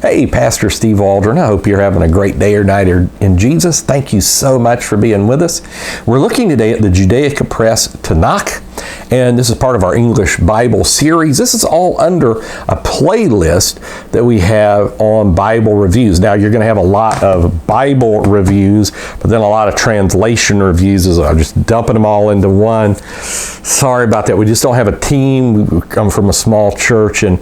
Hey, Pastor Steve Waldron. I hope you're having a great day or night in Jesus. Thank you so much for being with us. We're looking today at the Judaica Press Tanakh, and this is part of our English Bible series. This is all under a playlist that we have on Bible reviews. Now, you're going to have a lot of Bible reviews, but then a lot of translation reviews. I'm just dumping them all into one. Sorry about that. We just don't have a team. We come from a small church, and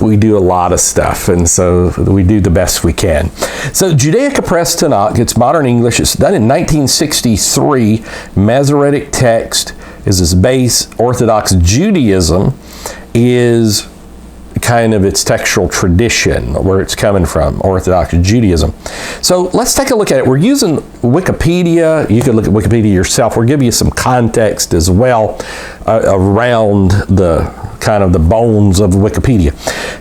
we do a lot of stuff, and so we do the best we can. So Judaica Press Tanakh, it's modern English. It's done in 1963. Masoretic text is its base. Orthodox Judaism is kind of its textual tradition, where it's coming from, Orthodox Judaism. So let's take a look at it. We're using Wikipedia. You can look at Wikipedia yourself. We'll give you some context as well around the kind of the bones of Wikipedia.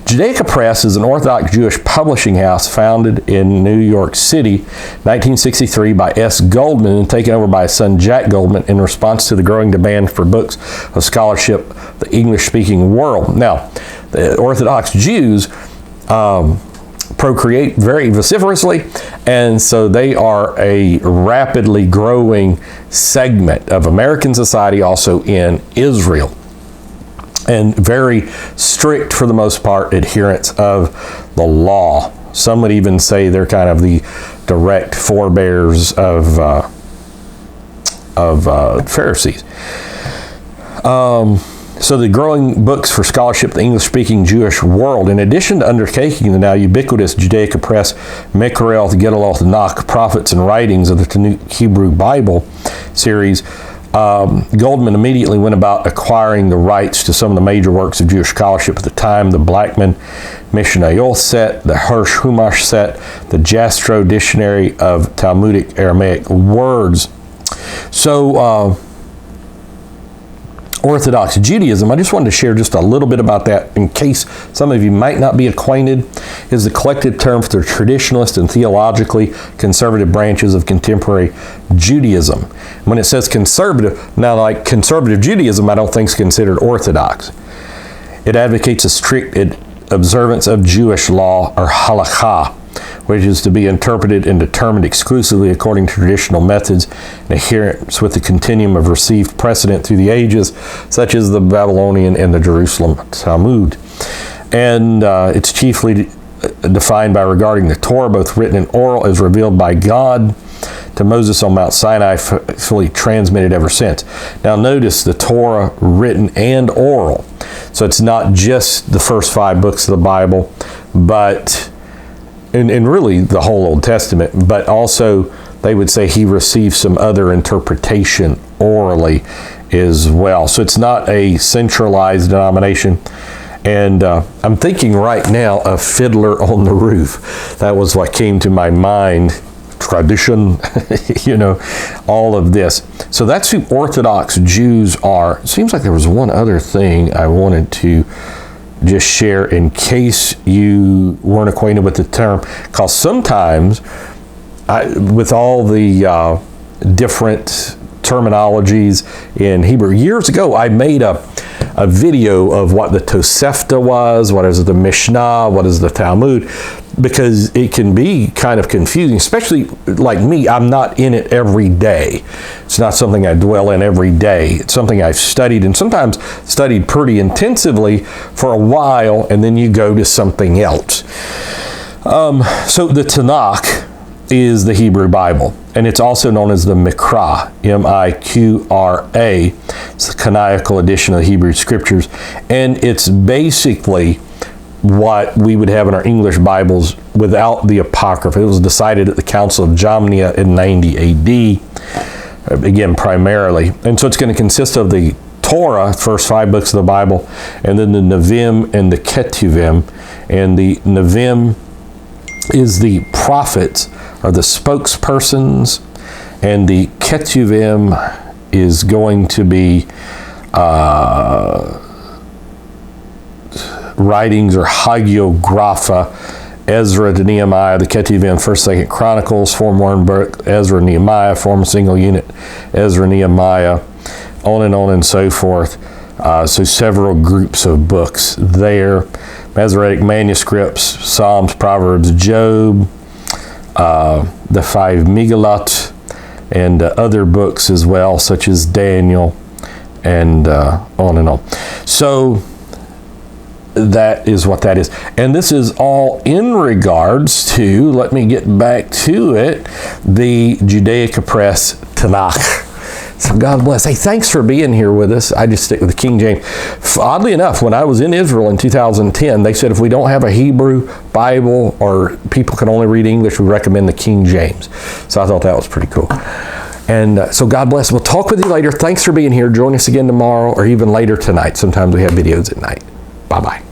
Judaica Press is an Orthodox Jewish publishing house founded in New York City, 1963 by S. Goldman and taken over by his son Jack Goldman in response to the growing demand for books of scholarship, the English-speaking world. Now, the Orthodox Jews procreate very vociferously, and so they are a rapidly growing segment of American society, also in Israel, and very strict, for the most part, adherents of the law. Some would even say they're kind of the direct forebears of Pharisees. So the growing books for scholarship, the English-speaking Jewish world, in addition to undertaking the now ubiquitous Judaica Press, Mekarel, Gedalot, Tanakh, Prophets, and Writings of the Tanakh Hebrew Bible series, Goldman immediately went about acquiring the rights to some of the major works of Jewish scholarship at the time: the Blackman Mishnayot set, the Hirsch Humash set, the Jastrow Dictionary of Talmudic Aramaic Words. So, Orthodox Judaism, I just wanted to share just a little bit about that in case some of you might not be acquainted, is the collective term for the traditionalist and theologically conservative branches of contemporary Judaism. When it says conservative, now like conservative Judaism, I don't think is considered orthodox. It advocates a strict observance of Jewish law, or halakha, which is to be interpreted and determined exclusively according to traditional methods in adherence with the continuum of received precedent through the ages, such as the Babylonian and the Jerusalem Talmud. And it's chiefly defined by regarding the Torah, both written and oral, as revealed by God to Moses on Mount Sinai, fully transmitted ever since. Now notice the Torah written and oral. So it's not just the first 5 books of the Bible, but and really the whole Old Testament, but also they would say he received some other interpretation orally as well. So it's not a centralized denomination. And I'm thinking right now of Fiddler on the Roof. That was what came to my mind. Tradition, all of this. So that's who Orthodox Jews are. It seems like there was one other thing I wanted to just share in case you weren't acquainted with the term, because sometimes with all the different terminologies in Hebrew. Years ago, I made a video of what the Tosefta was, what is the Mishnah, what is the Talmud, because it can be kind of confusing, especially like me. I'm not in it every day. It's not something I dwell in every day. It's something I've studied, and sometimes studied pretty intensively for a while, and then you go to something else. So the Tanakh is the Hebrew Bible, and it's also known as the Mikra, M-I-Q-R-A. It's the canonical edition of the Hebrew Scriptures, and it's basically what we would have in our English Bibles without the Apocrypha. It was decided at the Council of Jamnia in 90 AD, again, primarily. And so it's going to consist of the Torah, first 5 books of the Bible, and then the Nevi'im and the Ketuvim. And the Nevi'im is the prophets, or the spokespersons, and the Ketuvim is going to be writings or hagiographa, Ezra to Nehemiah. The Ketuvim, 1st, 2nd Chronicles, form one book. Ezra, Nehemiah form a single unit. Ezra, Nehemiah, on and so forth. So several groups of books there. Masoretic manuscripts, Psalms, Proverbs, Job, the 5 Megillot, and other books as well, such as Daniel, and on and on. So that is what that is. And this is all in regards to, let me get back to it, the Judaica Press Tanakh. So God bless. Hey, thanks for being here with us. I just stick with the King James. Oddly enough, when I was in Israel in 2010, they said if we don't have a Hebrew Bible or people can only read English, we recommend the King James. So I thought that was pretty cool. And so God bless. We'll talk with you later. Thanks for being here. Join us again tomorrow or even later tonight. Sometimes we have videos at night. Bye-bye.